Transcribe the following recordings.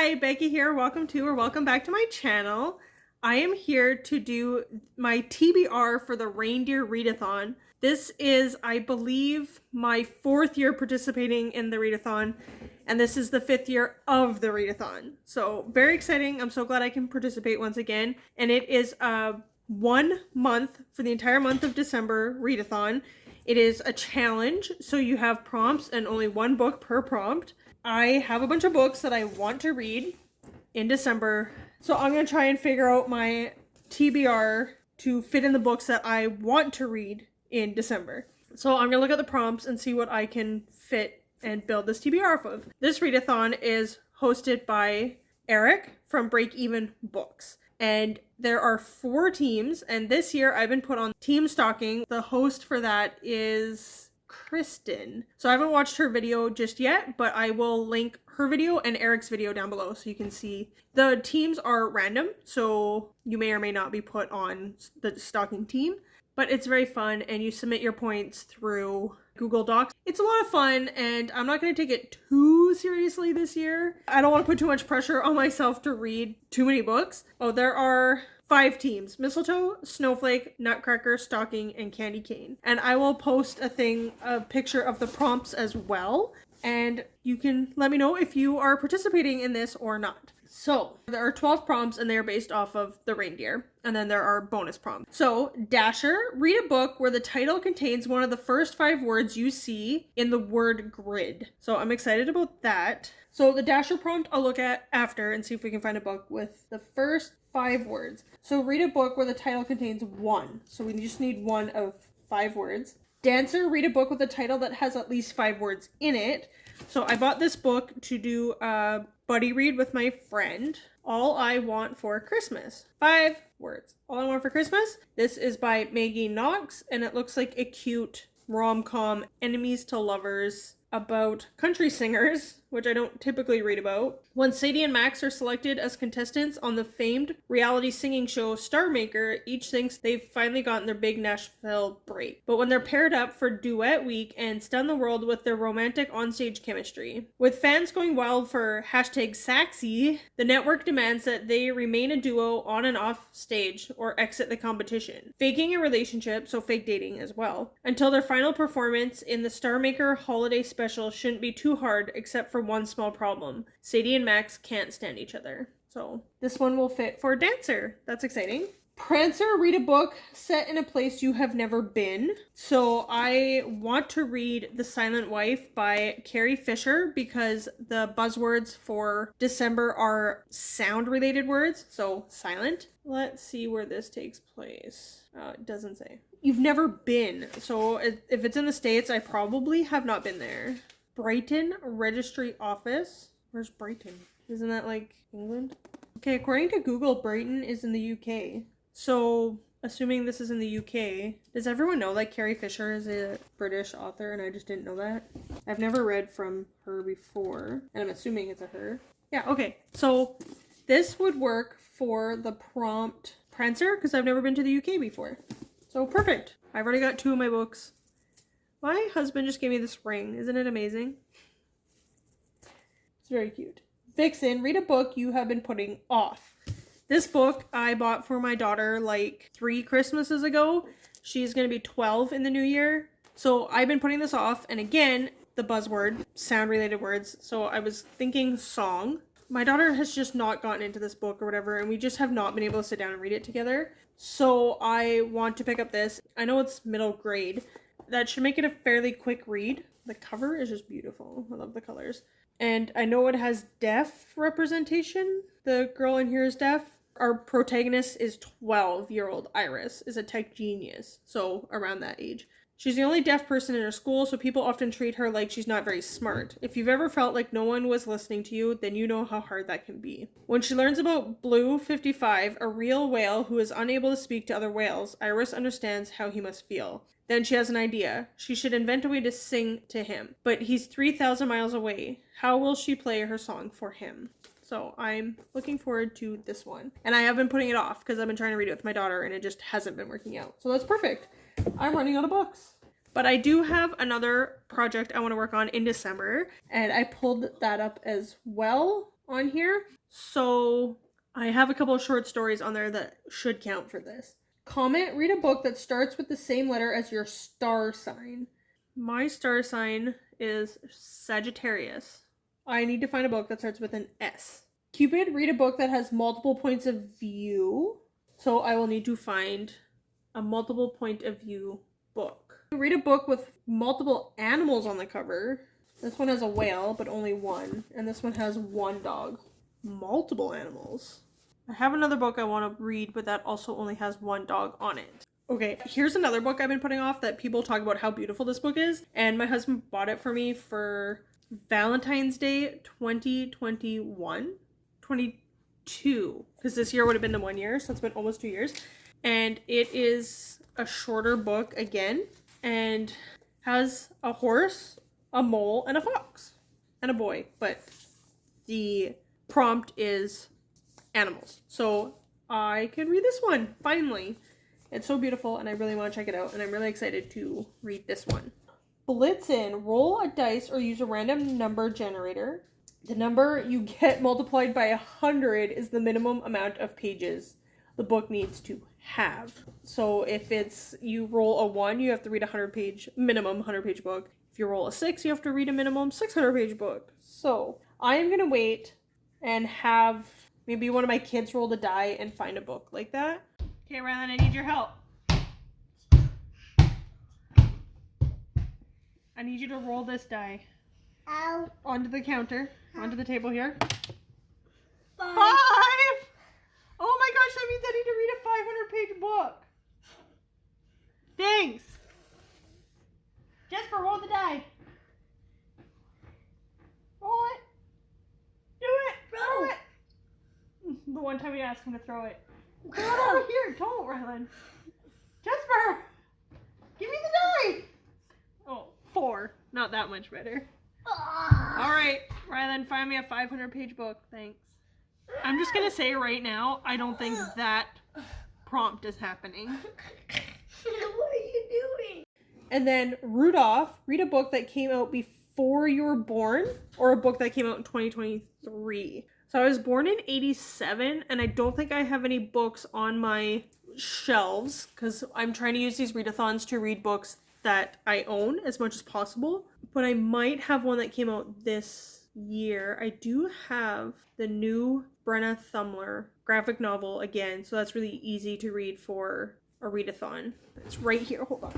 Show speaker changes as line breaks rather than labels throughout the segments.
Hi, Becky here. Welcome to or welcome back to my channel. I am here to do my TBR for the Reindeer Readathon. This is, I believe, my 4th year participating in the readathon, and this is the 5th year of the readathon. So very exciting. I'm so glad I can participate once again. And it is a 1 month for the entire month of December readathon. It is a challenge, so you have prompts and only 1 book per prompt. I have a bunch of books that I want to read in December, so I'm going to try and figure out my TBR to fit in the books that I want to read in December. So I'm going to look at the prompts and see what I can fit and build this TBR off of. This readathon is hosted by Eric from Break Even Books. And there are 4 teams, and this year I've been put on team stalking. The host for that is Kristen. So I haven't watched her video just yet, but I will link her video and Eric's video down below so you can see. The teams are random, so you may or may not be put on the stalking team, but it's very fun and you submit your points through Google Docs. It's a lot of fun and I'm not going to take it too seriously this year. I don't want to put too much pressure on myself to read too many books. Oh, there are 5 teams: Mistletoe, Snowflake, Nutcracker, Stocking, and Candy Cane. And I will post a picture of the prompts as well. And you can let me know if you are participating in this or not. So there are 12 prompts and they are based off of the reindeer. And then there are bonus prompts. So Dasher, read a book where the title contains one of the first 5 words you see in the word grid. So I'm excited about that. So the Dasher prompt I'll look at after and see if we can find a book with the first 5 words. So read a book where the title contains 1. So we just need 1 of 5 words. Dancer, read a book with a title that has at least 5 words in it. So I bought this book to do a buddy read with my friend. All I Want for Christmas. 5 words. All I Want for Christmas. This is by Maggie Knox, and it looks like a cute rom-com, enemies to lovers, about country singers, which I don't typically read about. When Sadie and Max are selected as contestants on the famed reality singing show Star Maker, each thinks they've finally gotten their big Nashville break. But when they're paired up for duet week and stun the world with their romantic onstage chemistry. With fans going wild for #Saxy, the network demands that they remain a duo on and off stage or exit the competition. Faking a relationship, so fake dating as well, until their final performance in the Star Maker holiday special shouldn't be too hard except for one small problem. Sadie and Max can't stand each other. So this one will fit for Dancer. That's exciting. Prancer, read a book set in a place you have never been. So I want to read The Silent Wife by Carrie Fisher because the buzzwords for December are sound related words. So silent. Let's see where this takes place. It doesn't say. You've never been. So if it's in the States, I probably have not been there. Brighton Registry Office. Where's Brighton? Isn't that like England? Okay, according to Google, Brighton is in the UK. So, assuming this is in the UK, does everyone know that Carrie Fisher is a British author and I just didn't know that? I've never read from her before, and I'm assuming it's a her. Yeah, okay. So, this would work for the prompt Prancer because I've never been to the UK before. So, perfect. I've already got 2 of my books. My husband just gave me this ring. Isn't it amazing? It's very cute. Vixen, read a book you have been putting off. This book I bought for my daughter like 3 Christmases ago. She's going to be 12 in the new year. So I've been putting this off. And again, the buzzword, sound related words. So I was thinking song. My daughter has just not gotten into this book or whatever. And we just have not been able to sit down and read it together. So I want to pick up this. I know it's middle grade. That should make it a fairly quick read. The cover is just beautiful. I love the colors. And I know it has deaf representation. The girl in here is deaf. Our protagonist is 12-year-old Iris, is a tech genius, so around that age. She's the only deaf person in her school, so people often treat her like she's not very smart. If you've ever felt like no one was listening to you, then you know how hard that can be. When she learns about Blue 55, a real whale who is unable to speak to other whales, Iris understands how he must feel. Then she has an idea. She should invent a way to sing to him. But he's 3,000 miles away. How will she play her song for him? So I'm looking forward to this one. And I have been putting it off because I've been trying to read it with my daughter and it just hasn't been working out. So that's perfect. I'm running out of books. But I do have another project I want to work on in December. And I pulled that up as well on here. So I have a couple of short stories on there that should count for this. Comment, read a book that starts with the same letter as your star sign. My star sign is Sagittarius. I need to find a book that starts with an S. Cupid, read a book that has multiple points of view. So I will need to find a multiple point of view book. Read a book with multiple animals on the cover. This one has a whale, but only one. And this one has one dog. Multiple animals. I have another book I want to read, but that also only has one dog on it. Okay, here's another book I've been putting off that people talk about how beautiful this book is. And my husband bought it for me for Valentine's Day 2021. 22. Because this year would have been the 1 year, so it's been almost 2 years. And it is a shorter book again. And has a horse, a mole, and a fox. And a boy. But the prompt is animals. So I can read this one, finally. It's so beautiful and I really want to check it out, and I'm really excited to read this one. Blitzen, roll a dice or use a random number generator. The number you get multiplied by 100 is the minimum amount of pages the book needs to have. So if it's you roll a 1, you have to read minimum 100-page book. If you roll a 6, you have to read a minimum 600-page book. So I am going to wait and have maybe one of my kids roll the die and find a book like that. Okay, Rylan, I need your help. I need you to roll this die.
Ow.
Onto the counter, onto the table here.
5.
5! Oh my gosh, that means I need to read a 500-page book. Thanks. Jesper, roll the die. Roll it. Do it.
Roll
it. The one time you asked him to throw it. Throw it over here. Don't, Rylan. Jesper, give me the die. Oh, 4. Not that much better. All right, Rylan, find me a 500-page book. Thanks. I'm just going to say right now, I don't think that prompt is happening.
What are you doing?
And then Rudolph, read a book that came out before you were born or a book that came out in 2023. So I was born in 87 and I don't think I have any books on my shelves because I'm trying to use these readathons to read books that I own as much as possible. But I might have one that came out this year. I do have the new Brenna Thumler graphic novel again, so that's really easy to read for a readathon. It's right here. Hold on.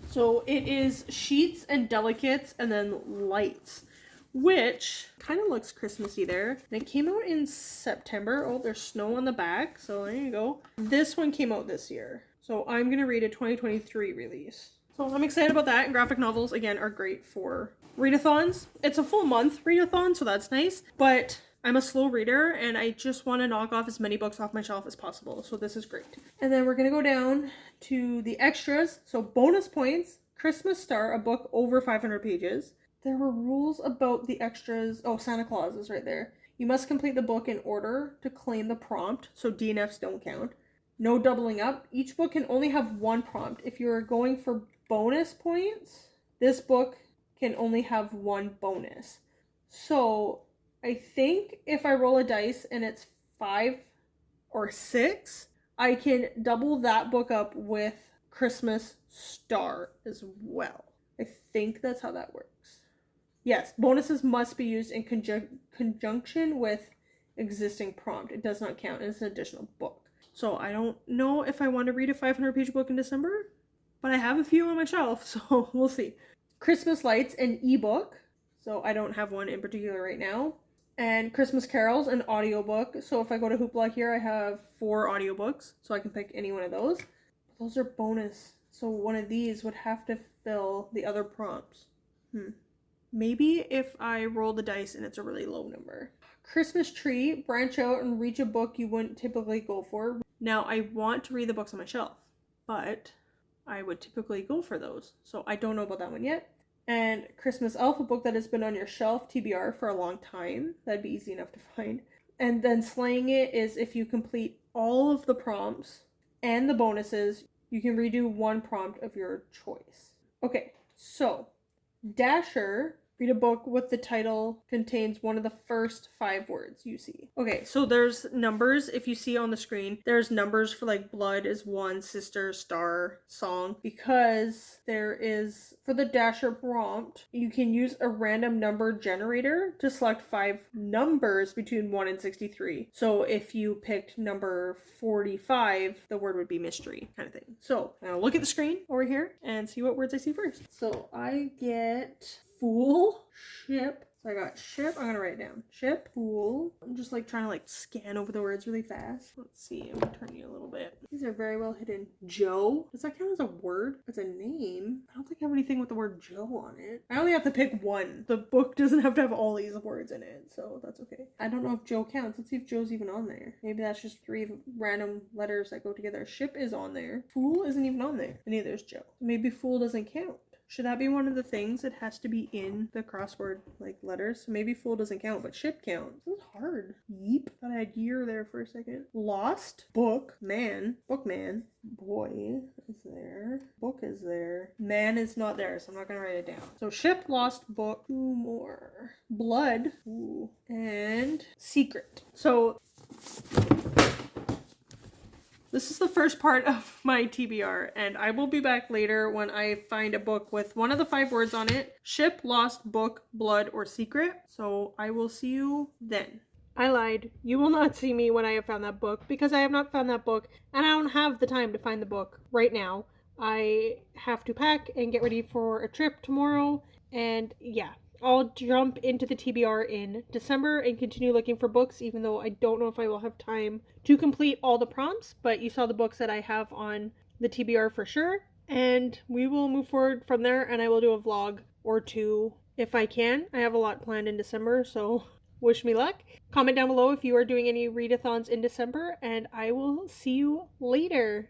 So it is Sheets and Delicates and then Lights, which kind of looks Christmassy there. And it came out in September. Oh, there's snow on the back, so there you go. This one came out this year. So I'm going to read a 2023 release. So I'm excited about that, and graphic novels, again, are great for readathons. It's a full month readathon, so that's nice, but I'm a slow reader, and I just want to knock off as many books off my shelf as possible, so this is great. And then we're going to go down to the extras. So bonus points, Christmas Star, a book over 500 pages. There were rules about the extras. Oh, Santa Claus is right there. You must complete the book in order to claim the prompt, so DNFs don't count. No doubling up. Each book can only have one prompt. If you're going for bonus points, this book can only have one bonus. So I think if I roll a dice and it's 5 or 6, I can double that book up with Christmas Star as well. I think that's how that works. Yes, bonuses must be used in conjunction with existing prompt. It does not count as an additional book. So I don't know if I want to read a 500-page book in December, but I have a few on my shelf, so we'll see. Christmas Lights, an ebook. So I don't have one in particular right now. And Christmas Carols, an audiobook. So if I go to Hoopla here, I have 4 audiobooks, so I can pick any one of those. But those are bonus. So one of these would have to fill the other prompts. Maybe if I roll the dice and it's a really low number. Christmas Tree, branch out and reach a book you wouldn't typically go for. Now, I want to read the books on my shelf, but I would typically go for those. So I don't know about that one yet. And Christmas Elf, a book that has been on your shelf, TBR, for a long time. That'd be easy enough to find. And then Slaying It is if you complete all of the prompts and the bonuses, you can redo one prompt of your choice. Okay, so Dasher, Read a book with the title contains one of the first 5 words you see. Okay, so there's numbers. If you see on the screen, there's numbers for like blood is 1, sister, star, song. Because there is, for the Dasher prompt, you can use a random number generator to select 5 numbers between 1 and 63. So if you picked number 45, the word would be mystery kind of thing. So now look at the screen over here and see what words I see first. So I get fool, ship. So I got ship. I'm gonna write it down. Ship, fool. I'm just like trying to like scan over the words really fast. Let's see. I'm gonna turn you a little bit. These are very well hidden. Joe. Does that count as a word? As a name? I don't think I have anything with the word Joe on it. I only have to pick one. The book doesn't have to have all these words in it, so that's okay. I don't know if Joe counts. Let's see if Joe's even on there. Maybe that's just 3 random letters that go together. Ship is on there. Fool isn't even on there. And neither is Joe. Maybe fool doesn't count. Should that be one of the things that has to be in the crossword, like letters? So maybe fool doesn't count, but ship counts. This is hard. Yeep. Thought I had year there for a second. Lost. Book. Man. Bookman. Boy is there. Book is there. Man is not there, so I'm not going to write it down. So ship, lost, book. 2 more. Blood. Ooh. And secret. So this is the first part of my TBR, and I will be back later when I find a book with one of the 5 words on it. Ship, lost, book, blood, or secret. So I will see you then. I lied. You will not see me when I have found that book because I have not found that book and I don't have the time to find the book right now. I have to pack and get ready for a trip tomorrow, and yeah. I'll jump into the TBR in December and continue looking for books, even though I don't know if I will have time to complete all the prompts, but you saw the books that I have on the TBR for sure, and we will move forward from there, and I will do a vlog or 2 if I can. I have a lot planned in December, so wish me luck. Comment down below if you are doing any readathons in December, and I will see you later.